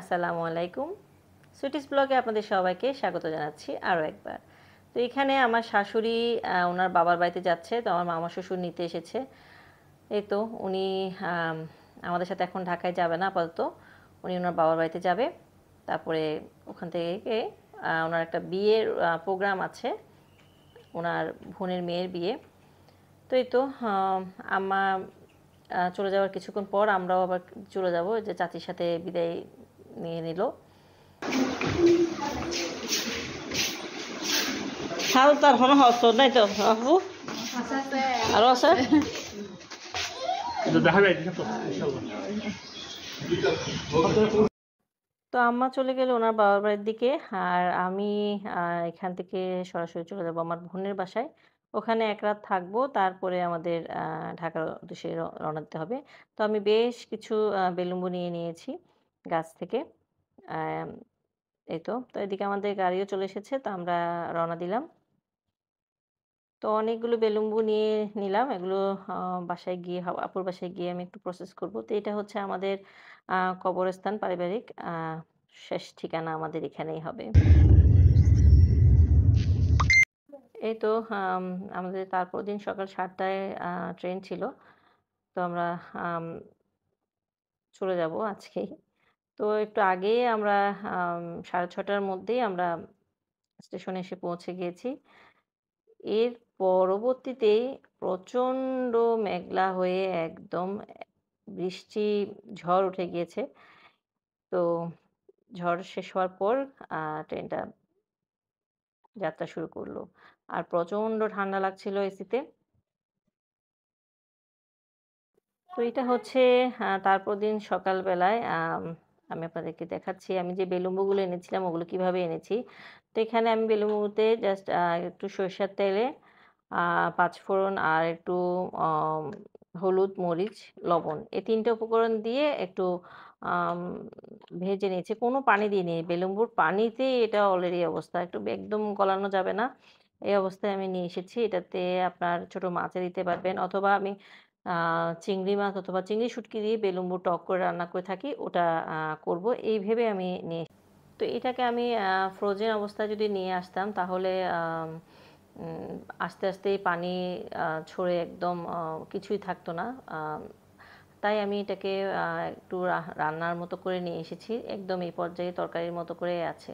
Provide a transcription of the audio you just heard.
আসসালামু আলাইকুম। সুইটিস ব্লগে আপনাদের সবাইকে স্বাগত জানাচ্ছি আরও একবার। তো এখানে আমার শাশুড়ি ওনার বাবার বাড়িতে যাচ্ছে, তো আমার মামা শ্বশুর নিতে এসেছে। এই তো উনি আমাদের সাথে এখন ঢাকায় যাবে না আপাতত, উনি ওনার বাবার বাড়িতে যাবে। তারপরে ওখান থেকে ওনার একটা বিয়ের প্রোগ্রাম আছে, ওনার বোনের মেয়ের বিয়ে। তো এই তো আম্মা চলে যাওয়ার কিছুক্ষণ পর আমরাও আবার চলে যাব, যে চাচির সাথে বিদায় নিয়ে নিল। শাল তার কোনো হস্ত নাই তো আপু, আরো আছে। তো আম্মা চলে গেল ওনার বাবার বাড়ির দিকে, আর আমি এখান থেকে সরাসরি চলে যাব আমার বোনের বাসায়। ওখানে এক রাত থাকবো, তারপরে আমাদের ঢাকার উদ্দেশ্যে রওনা দিতে হবে। তো আমি বেশ কিছু বেলুম্বু নিয়ে নিয়েছি গাছ থেকে। এই তো এদিকে আমাদের গাড়িও চলে এসেছে, তো আমরা রওনা দিলাম। তো অনেকগুলো বেলুম্বু নিয়ে নিলাম, এগুলো বাসায় গিয়ে আপুর বাসায় গিয়ে আমি একটু প্রসেস করব। তো এটা হচ্ছে আমাদের কবরস্থান, পারিবারিক শেষ ঠিকানা আমাদের এখানেই হবে। এই তো আমাদের তারপর দিন সকাল 7টায় ট্রেন ছিল, তো আমরা চলে যাব আজকেই। তো একটু আগেই আমরা 6:30টার মধ্যেই আমরা স্টেশনে এসে পৌঁছে গিয়েছি। এর পরবর্তীতেই প্রচণ্ড মেঘলা হয়ে একদম বৃষ্টি, ঝড় উঠে গিয়েছে। তো ঝড় শেষ হওয়ার পর ট্রেনটা যাত্রা শুরু করলো। আর প্রচণ্ড ঠান্ডা লাগছিল এসিতে। তো এটা হচ্ছে তারপর দিন সকালবেলায় আমি আপনাদেরকে দেখাচ্ছি আমি যে বেলুম্বুগুলো এনেছিলাম ওগুলো কিভাবে এনেছি। তো এখানে আমি বেলুম্বুতে জাস্ট একটু সরিষার তেলে পাঁচফোড়ন আর একটু হলুদ, মরিচ, লবণ এই ৩টে উপকরণ দিয়ে একটু আম ভেজে নিয়েছি। কোনো পানি দিইনি। বেলুম্বুর পানিতেই এটা অলরেডি অবস্থা। একটু একদম গলানো যাবে না। এই অবস্থায় আমি নিয়ে এসেছি। এটাতে আপনার ছোট মাছও দিতে পারবেন, অথবা আমি আ চিংড়ি মাছ অথবা চিংড়ি শুঁটকি দিয়ে বেলুম্বু টক করে রান্না করে থাকি, ওটা করব এই ভেবে আমি নিয়ে। তো এটাকে আমি ফ্রোজেন অবস্থায় যদি নিয়ে আসতাম তাহলে আস্তে আস্তেই পানি ছড়ে একদম কিছুই থাকতো না। তাই আমি এটাকে একটু রান্নার মতো করে নিয়ে এসেছি, একদম এই পর্যায়ে তরকারির মতো করে আছে।